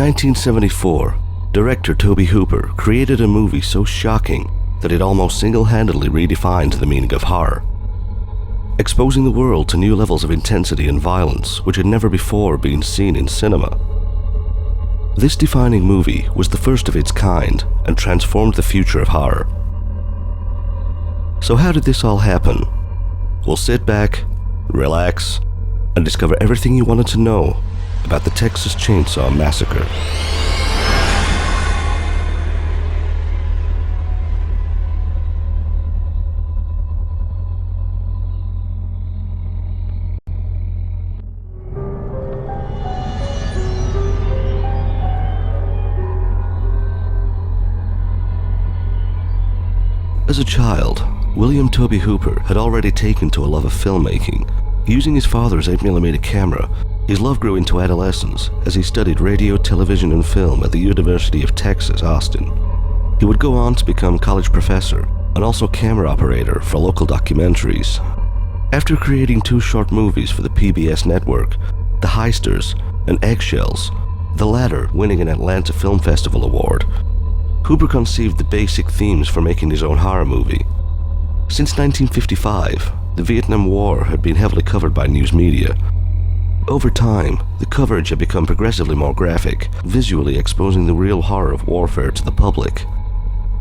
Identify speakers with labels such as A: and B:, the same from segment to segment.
A: 1974, director Tobe Hooper created a movie so shocking that it almost single-handedly redefined the meaning of horror, exposing the world to new levels of intensity and violence which had never before been seen in cinema. This defining movie was the first of its kind and transformed the future of horror. So how did this all happen? Well, sit back, relax, and discover everything you wanted to know about the Texas Chainsaw Massacre. As a child, William Tobe Hooper had already taken to a love of filmmaking. Using his father's 8mm camera, his love grew into adolescence as he studied radio, television, and film at the University of Texas, Austin. He would go on to become college professor and also camera operator for local documentaries. After creating 2 short movies for the PBS network, The Heisters and Eggshells, the latter winning an Atlanta Film Festival award, Hooper conceived the basic themes for making his own horror movie. Since 1955, the Vietnam War had been heavily covered by news media. Over time, the coverage had become progressively more graphic, visually exposing the real horror of warfare to the public.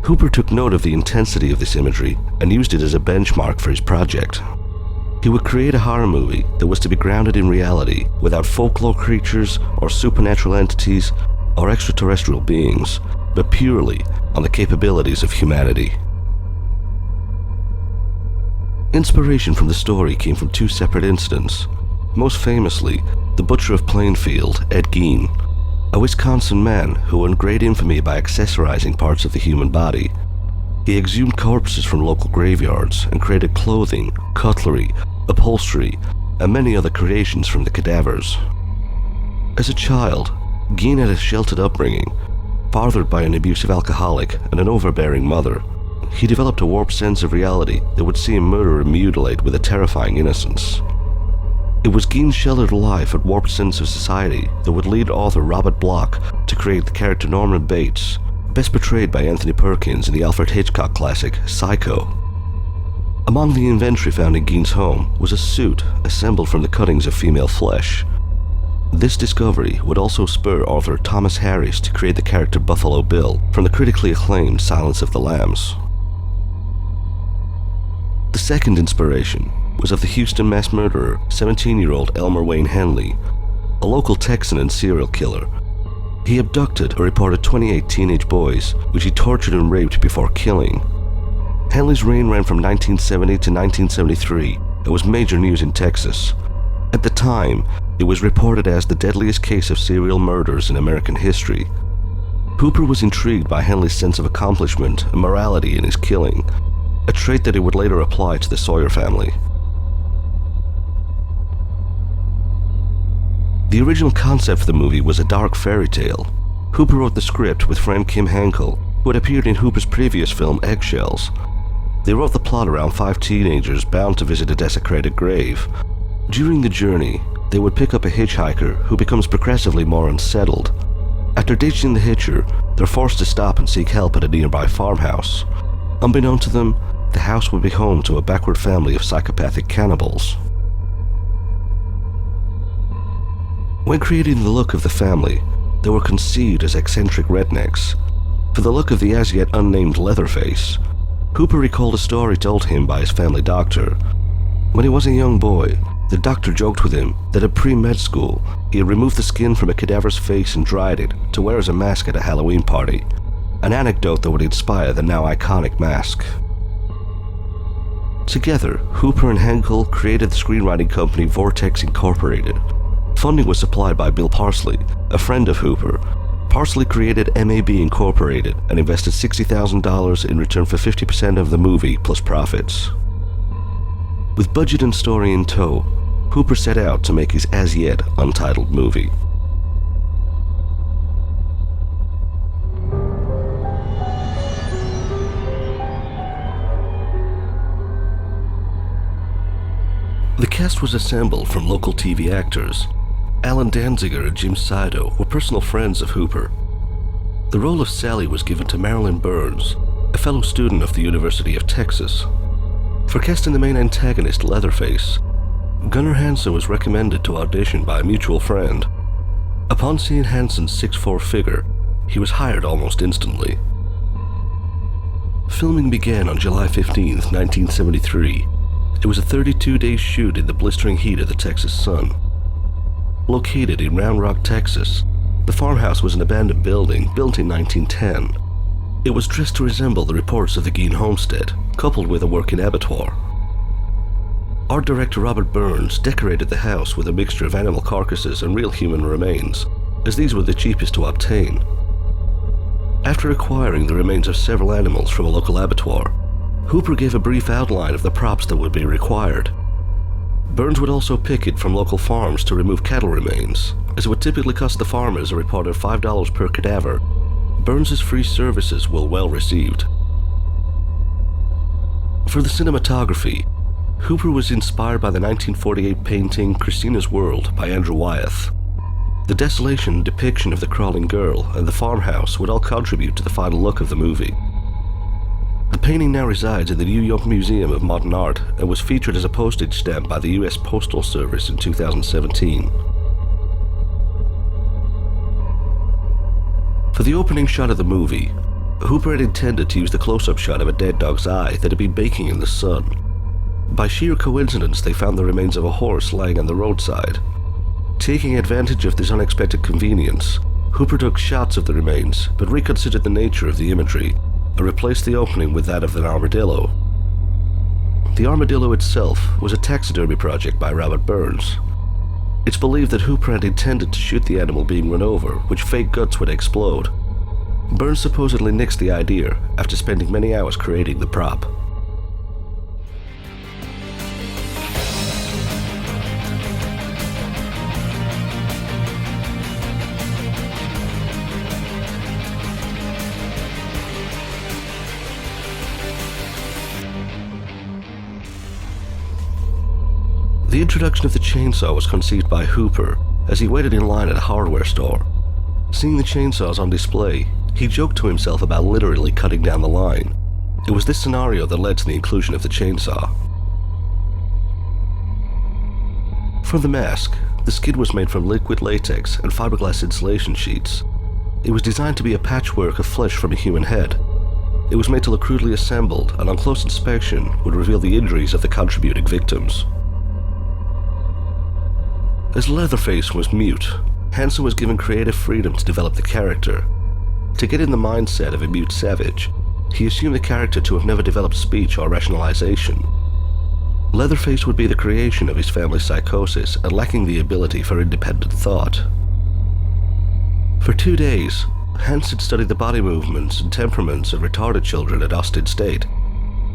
A: Hooper took note of the intensity of this imagery and used it as a benchmark for his project. He would create a horror movie that was to be grounded in reality, without folklore creatures or supernatural entities or extraterrestrial beings, but purely on the capabilities of humanity. Inspiration from the story came from 2 separate incidents. Most famously, the butcher of Plainfield, Ed Gein, a Wisconsin man who earned great infamy by accessorizing parts of the human body. He exhumed corpses from local graveyards and created clothing, cutlery, upholstery, and many other creations from the cadavers. As a child, Gein had a sheltered upbringing, fathered by an abusive alcoholic and an overbearing mother. He developed a warped sense of reality that would see a murderer mutilate with a terrifying innocence. It was Gein's sheltered life and warped sense of society that would lead author Robert Bloch to create the character Norman Bates, best portrayed by Anthony Perkins in the Alfred Hitchcock classic Psycho. Among the inventory found in Gein's home was a suit assembled from the cuttings of female flesh. This discovery would also spur author Thomas Harris to create the character Buffalo Bill from the critically acclaimed Silence of the Lambs. The second inspiration was of the Houston mass murderer, 17-year-old Elmer Wayne Henley, a local Texan and serial killer. He abducted or reported 28 teenage boys, which he tortured and raped before killing. Henley's reign ran from 1970 to 1973 and was major news in Texas. At the time, it was reported as the deadliest case of serial murders in American history. Hooper was intrigued by Henley's sense of accomplishment and morality in his killing, a trait that he would later apply to the Sawyer family. The original concept for the movie was a dark fairy tale. Hooper wrote the script with friend Kim Henkel, who had appeared in Hooper's previous film Eggshells. They wrote the plot around 5 teenagers bound to visit a desecrated grave. During the journey, they would pick up a hitchhiker who becomes progressively more unsettled. After ditching the hitcher, they're forced to stop and seek help at a nearby farmhouse. Unbeknown to them, the house would be home to a backward family of psychopathic cannibals. When creating the look of the family, they were conceived as eccentric rednecks. For the look of the as-yet unnamed Leatherface, Hooper recalled a story told him by his family doctor. When he was a young boy, the doctor joked with him that at pre-med school, he had removed the skin from a cadaver's face and dried it to wear as a mask at a Halloween party, an anecdote that would inspire the now iconic mask. Together, Hooper and Henkel created the screenwriting company Vortex Incorporated. Funding was supplied by Bill Parsley, a friend of Hooper. Parsley created MAB Incorporated and invested $60,000 in return for 50% of the movie plus profits. With budget and story in tow, Hooper set out to make his as-yet untitled movie. The cast was assembled from local TV actors. Alan Danziger and Jim Sido were personal friends of Hooper. The role of Sally was given to Marilyn Burns, a fellow student of the University of Texas. For casting the main antagonist, Leatherface, Gunnar Hansen was recommended to audition by a mutual friend. Upon seeing Hansen's 6'4" figure, he was hired almost instantly. Filming began on July 15, 1973. It was a 32-day shoot in the blistering heat of the Texas sun. Located in Round Rock, Texas, the farmhouse was an abandoned building built in 1910. It was dressed to resemble the reports of the Gein homestead, coupled with a working abattoir. Art director Robert Burns decorated the house with a mixture of animal carcasses and real human remains, as these were the cheapest to obtain. After acquiring the remains of several animals from a local abattoir, Hooper gave a brief outline of the props that would be required. Burns would also pick it from local farms to remove cattle remains, as it would typically cost the farmers a report of $5 per cadaver. Burns's free services were well received. For the cinematography, Hooper was inspired by the 1948 painting Christina's World by Andrew Wyeth. The desolation and depiction of the crawling girl and the farmhouse would all contribute to the final look of the movie. The painting now resides in the New York Museum of Modern Art and was featured as a postage stamp by the U.S. Postal Service in 2017. For the opening shot of the movie, Hooper had intended to use the close-up shot of a dead dog's eye that had been baking in the sun. By sheer coincidence, they found the remains of a horse lying on the roadside. Taking advantage of this unexpected convenience, Hooper took shots of the remains, but reconsidered the nature of the imagery and replaced the opening with that of an armadillo. The armadillo itself was a taxidermy project by Robert Burns. It's believed that Hooper had intended to shoot the animal being run over, which fake guts would explode. Burns supposedly nixed the idea after spending many hours creating the prop. The introduction of the chainsaw was conceived by Hooper as he waited in line at a hardware store. Seeing the chainsaws on display, he joked to himself about literally cutting down the line. It was this scenario that led to the inclusion of the chainsaw. For the mask, the skin was made from liquid latex and fiberglass insulation sheets. It was designed to be a patchwork of flesh from a human head. It was made to look crudely assembled and on close inspection would reveal the injuries of the contributing victims. As Leatherface was mute, Hansen was given creative freedom to develop the character. To get in the mindset of a mute savage, he assumed the character to have never developed speech or rationalization. Leatherface would be the creation of his family's psychosis and lacking the ability for independent thought. For 2 days, Hansen studied the body movements and temperaments of retarded children at Austin State.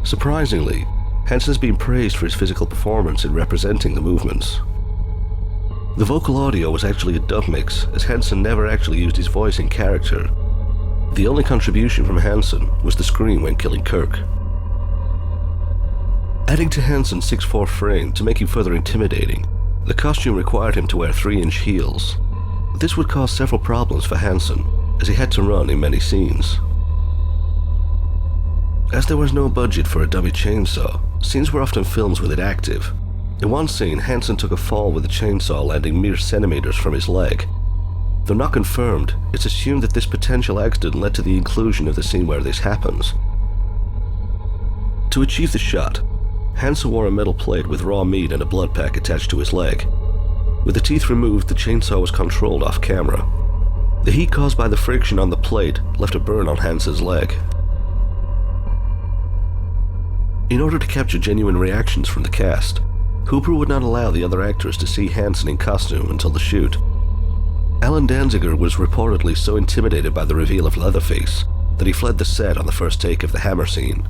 A: Surprisingly, Hansen's been praised for his physical performance in representing the movements. The vocal audio was actually a dub mix, as Hansen never actually used his voice in character. The only contribution from Hansen was the scream when killing Kirk. Adding to Hansen's 6'4" frame to make him further intimidating, the costume required him to wear 3-inch heels. This would cause several problems for Hansen, as he had to run in many scenes. As there was no budget for a dummy chainsaw, scenes were often filmed with it active. In one scene, Hansen took a fall with the chainsaw landing mere centimeters from his leg. Though not confirmed, it's assumed that this potential accident led to the inclusion of the scene where this happens. To achieve the shot, Hansen wore a metal plate with raw meat and a blood pack attached to his leg. With the teeth removed, the chainsaw was controlled off camera. The heat caused by the friction on the plate left a burn on Hansen's leg. In order to capture genuine reactions from the cast, Hooper would not allow the other actors to see Hansen in costume until the shoot. Alan Danziger was reportedly so intimidated by the reveal of Leatherface that he fled the set on the first take of the hammer scene.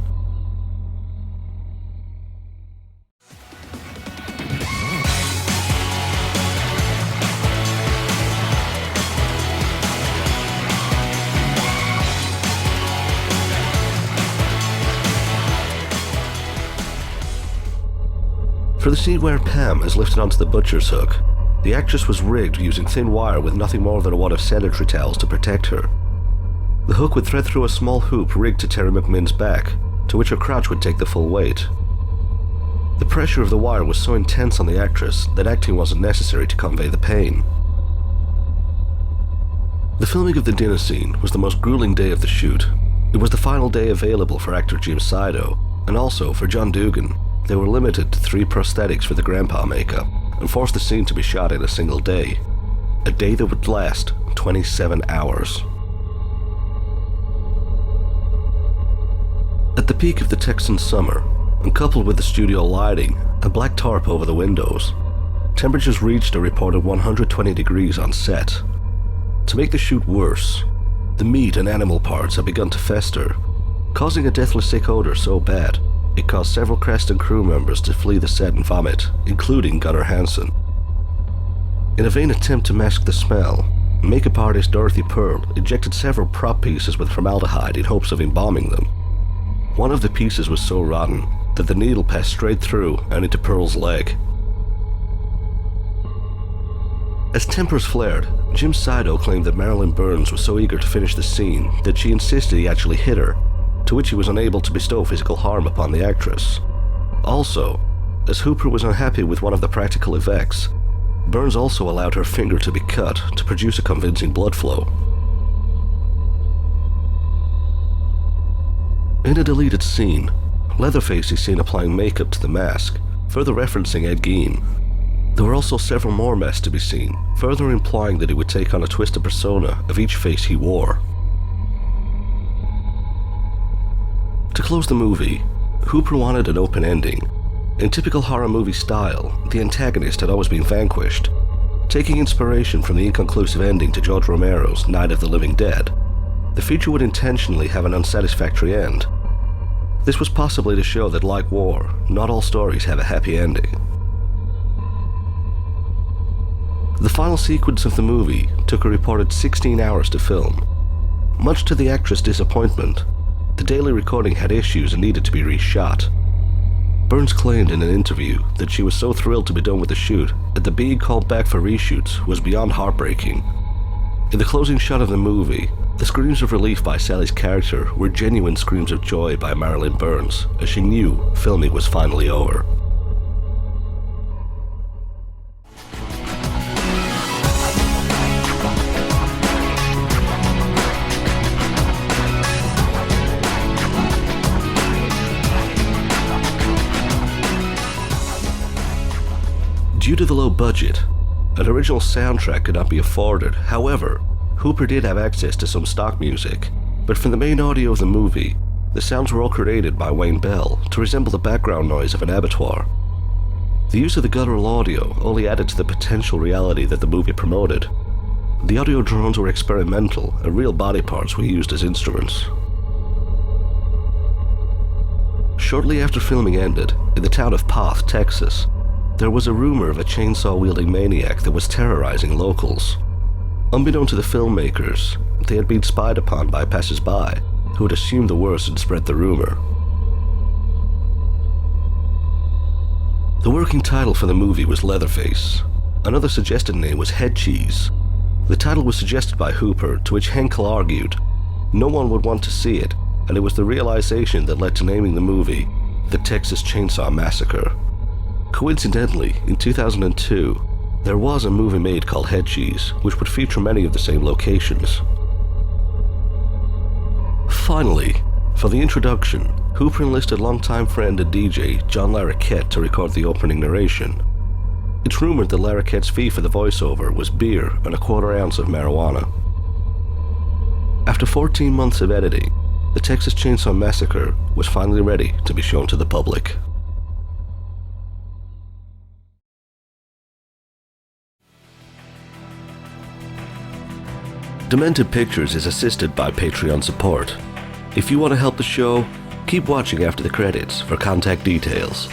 A: For the scene where Pam is lifted onto the butcher's hook, The actress was rigged using thin wire with nothing more than a wad of sanitary towels to protect her. The hook would thread through a small hoop rigged to Terry McMinn's back, to which her crotch would take the full weight. The pressure of the wire was so intense on the actress that acting wasn't necessary to convey the pain. The filming of the dinner scene was the most grueling day of the shoot. It was the final day available for actor Jim Sido, and also for John Dugan. They were limited to 3 prosthetics for the grandpa makeup, and forced the scene to be shot in a single day. A day that would last 27 hours. At the peak of the Texan summer, and coupled with the studio lighting and black tarp over the windows, temperatures reached a reported 120 degrees on set. To make the shoot worse, the meat and animal parts had begun to fester, causing a deathly sick odor so bad it caused several cast and crew members to flee the set and vomit, including Gunnar Hansen. In a vain attempt to mask the smell, makeup artist Dorothy Pearl injected several prop pieces with formaldehyde in hopes of embalming them. One of the pieces was so rotten that the needle passed straight through and into Pearl's leg. As tempers flared, Jim Sido claimed that Marilyn Burns was so eager to finish the scene that she insisted he actually hit her, to which he was unable to bestow physical harm upon the actress. Also, as Hooper was unhappy with one of the practical effects, Burns also allowed her finger to be cut to produce a convincing blood flow. In a deleted scene, Leatherface is seen applying makeup to the mask, further referencing Ed Gein. There were also several more masks to be seen, further implying that he would take on a twisted persona of each face he wore. To close the movie, Hooper wanted an open ending. In typical horror movie style, the antagonist had always been vanquished. Taking inspiration from the inconclusive ending to George Romero's Night of the Living Dead, the feature would intentionally have an unsatisfactory end. This was possibly to show that, like war, not all stories have a happy ending. The final sequence of the movie took a reported 16 hours to film. Much to the actress' disappointment, the daily recording had issues and needed to be reshot. Burns claimed in an interview that she was so thrilled to be done with the shoot that being called back for reshoots was beyond heartbreaking. In the closing shot of the movie, the screams of relief by Sally's character were genuine screams of joy by Marilyn Burns, as she knew filming was finally over. Due to the low budget, an original soundtrack could not be afforded. However, Hooper did have access to some stock music, but for the main audio of the movie, the sounds were all created by Wayne Bell to resemble the background noise of an abattoir. The use of the guttural audio only added to the potential reality that the movie promoted. The audio drones were experimental, and real body parts were used as instruments. Shortly after filming ended, in the town of Poth, Texas, there was a rumor of a chainsaw-wielding maniac that was terrorizing locals. Unbeknown to the filmmakers, they had been spied upon by passers-by who had assumed the worst and spread the rumor. The working title for the movie was Leatherface. Another suggested name was Head Cheese. The title was suggested by Hooper, to which Henkel argued no one would want to see it, and it was the realization that led to naming the movie The Texas Chainsaw Massacre. Coincidentally, in 2002, there was a movie made called Head Cheese, which would feature many of the same locations. Finally, for the introduction, Hooper enlisted longtime friend and DJ John Larroquette to record the opening narration. It's rumored that Larroquette's fee for the voiceover was beer and a quarter ounce of marijuana. After 14 months of editing, the Texas Chainsaw Massacre was finally ready to be shown to the public. Demented Pictures is assisted by Patreon support. If you want to help the show, keep watching after the credits for contact details.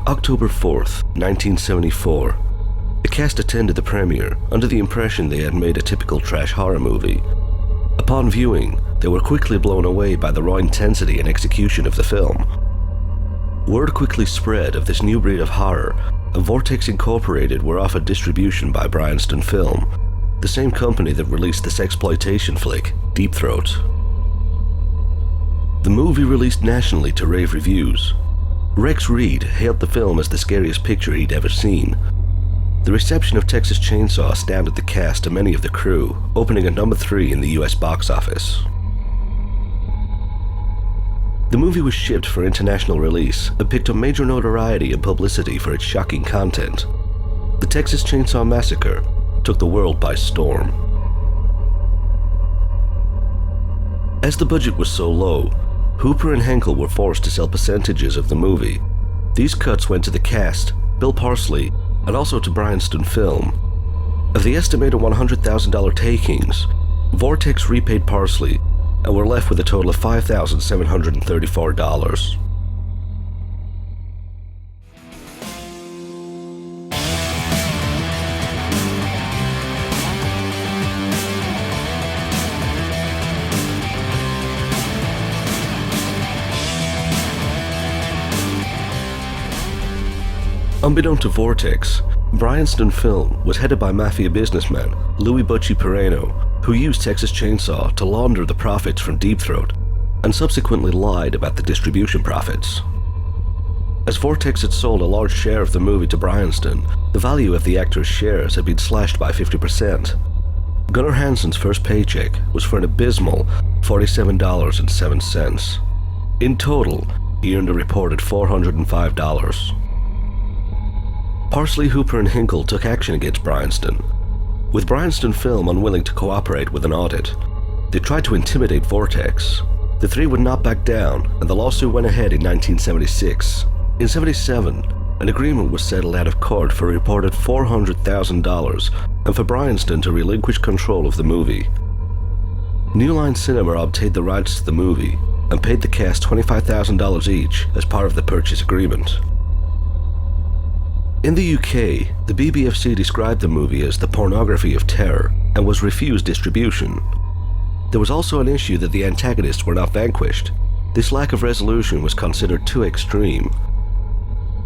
A: October 4th, 1974. A cast attended the premiere under the impression they had made a typical trash horror movie. Upon viewing, they were quickly blown away by the raw intensity and execution of the film. Word quickly spread of this new breed of horror, and Vortex Incorporated were offered distribution by Bryanston Film, the same company that released the sexploitation flick, Deep Throat. The movie released nationally to rave reviews. Rex Reed hailed the film as the scariest picture he'd ever seen. The reception of Texas Chainsaw astounded the cast and many of the crew, opening at number 3 in the US box office. The movie was shipped for international release and picked up major notoriety and publicity for its shocking content. The Texas Chainsaw Massacre took the world by storm. As the budget was so low, Hooper and Henkel were forced to sell percentages of the movie. These cuts went to the cast, Bill Parsley, and also to Bryanston Film. Of the estimated $100,000 takings, Vortex repaid Parsley and were left with a total of $5,734. Unbeknown to Vortex, Bryanston Film was headed by mafia businessman Louis Butchie Pereno, who used Texas Chainsaw to launder the profits from Deep Throat and subsequently lied about the distribution profits. As Vortex had sold a large share of the movie to Bryanston, the value of the actor's shares had been slashed by 50%. Gunnar Hansen's first paycheck was for an abysmal $47.07. In total, he earned a reported $405. Parsley, Hooper, and Hinkle took action against Bryanston. With Bryanston Film unwilling to cooperate with an audit, they tried to intimidate Vortex. The three would not back down, and the lawsuit went ahead in 1976. In 1977, an agreement was settled out of court for a reported $400,000 and for Bryanston to relinquish control of the movie. New Line Cinema obtained the rights to the movie and paid the cast $25,000 each as part of the purchase agreement. In the UK, the BBFC described the movie as the pornography of terror and was refused distribution. There was also an issue that the antagonists were not vanquished. This lack of resolution was considered too extreme.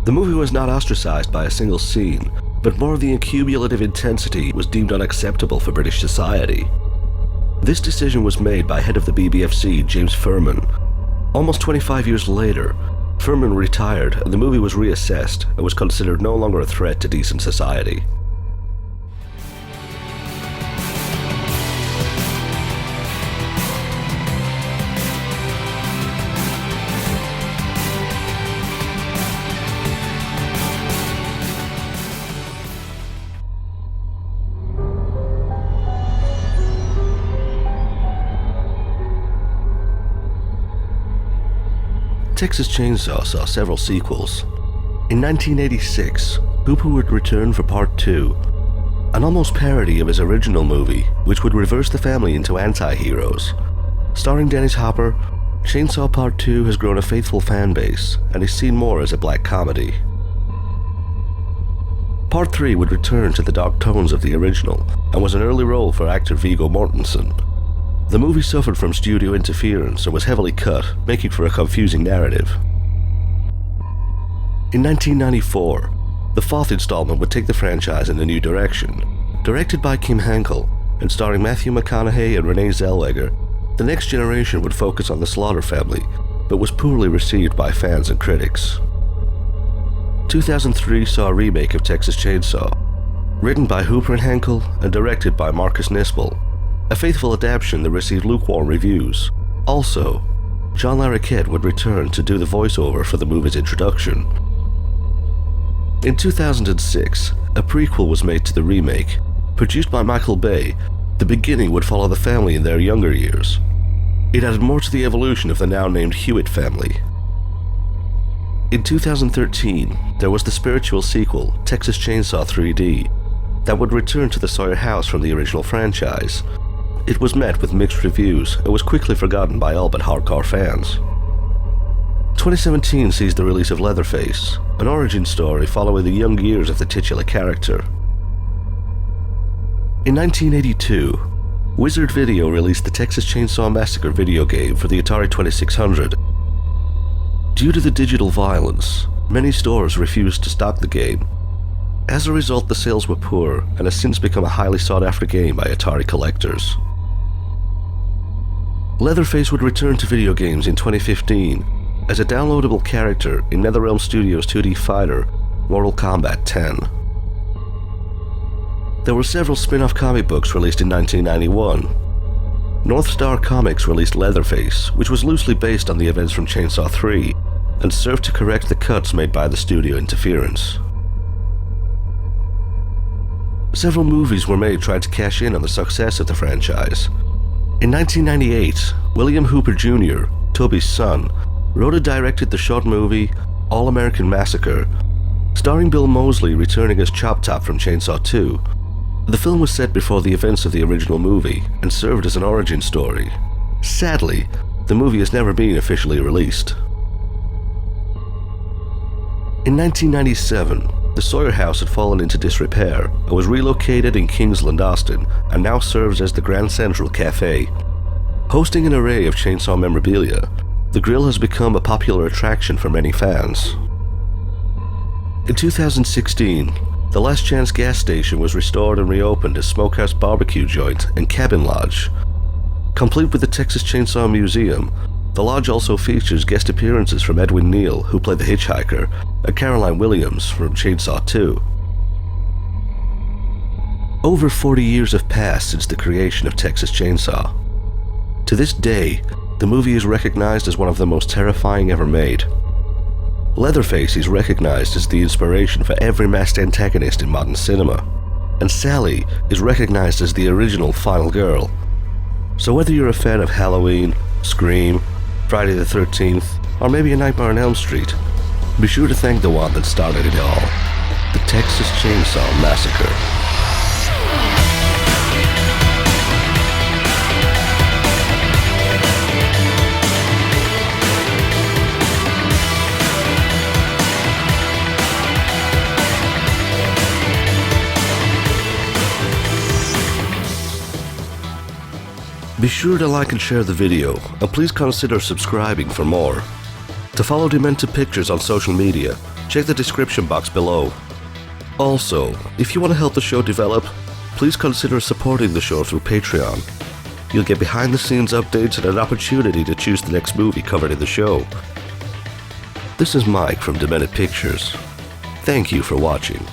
A: The movie was not ostracized by a single scene, but more of the accumulative intensity was deemed unacceptable for British society. This decision was made by head of the BBFC, James Furman. Almost 25 years later, Furman retired and the movie was reassessed and was considered no longer a threat to decent society. Texas Chainsaw saw several sequels. In 1986, Hooper would return for Part 2, an almost parody of his original movie, which would reverse the family into anti-heroes. Starring Dennis Hopper, Chainsaw Part 2 has grown a faithful fan base and is seen more as a black comedy. Part 3 would return to the dark tones of the original and was an early role for actor Viggo Mortensen. The movie suffered from studio interference and was heavily cut, making for a confusing narrative. In 1994, the fourth installment would take the franchise in a new direction. Directed by Kim Henkel and starring Matthew McConaughey and Renee Zellweger, The Next Generation would focus on the Slaughter family, but was poorly received by fans and critics. 2003 saw a remake of Texas Chainsaw, written by Hooper and Henkel and directed by Marcus Nispel. A faithful adaptation that received lukewarm reviews. Also, John Larroquette would return to do the voiceover for the movie's introduction. In 2006, a prequel was made to the remake. Produced by Michael Bay, the beginning would follow the family in their younger years. It added more to the evolution of the now named Hewitt family. In 2013, there was the spiritual sequel, Texas Chainsaw 3D, that would return to the Sawyer house from the original franchise. It was met with mixed reviews and was quickly forgotten by all but hardcore fans. 2017 sees the release of Leatherface, an origin story following the young years of the titular character. In 1982, Wizard Video released the Texas Chainsaw Massacre video game for the Atari 2600. Due to the digital violence, many stores refused to stock the game. As a result, the sales were poor and has since become a highly sought-after game by Atari collectors. Leatherface would return to video games in 2015 as a downloadable character in NetherRealm Studios' 2D fighter, Mortal Kombat 10. There were several spin-off comic books released in 1991. North Star Comics released Leatherface, which was loosely based on the events from Chainsaw 3, and served to correct the cuts made by the studio interference. Several movies were made trying to cash in on the success of the franchise. In 1998, William Hooper Jr., Tobe's son, wrote and directed the short movie All-American Massacre, starring Bill Moseley returning as Chop Top from Chainsaw 2. The film was set before the events of the original movie and served as an origin story. Sadly, the movie has never been officially released. In 1997, the Sawyer House had fallen into disrepair and was relocated in Kingsland, Austin, and now serves as the Grand Central Cafe. Hosting an array of chainsaw memorabilia, the grill has become a popular attraction for many fans. In 2016, the Last Chance gas station was restored and reopened as Smokehouse Barbecue Joint and Cabin Lodge. Complete with the Texas Chainsaw Museum, the lodge also features guest appearances from Edwin Neal, who played the hitchhiker, and Caroline Williams from Chainsaw 2. Over 40 years have passed since the creation of Texas Chainsaw. To this day, the movie is recognized as one of the most terrifying ever made. Leatherface is recognized as the inspiration for every masked antagonist in modern cinema, and Sally is recognized as the original final girl. So whether you're a fan of Halloween, Scream, Friday the 13th, or maybe A Nightmare on Elm Street, be sure to thank the one that started it all, the Texas Chainsaw Massacre. Be sure to like and share the video, and please consider subscribing for more. To follow Demented Pictures on social media, check the description box below. Also, if you want to help the show develop, please consider supporting the show through Patreon. You'll get behind-the-scenes updates and an opportunity to choose the next movie covered in the show. This is Mike from Demented Pictures. Thank you for watching.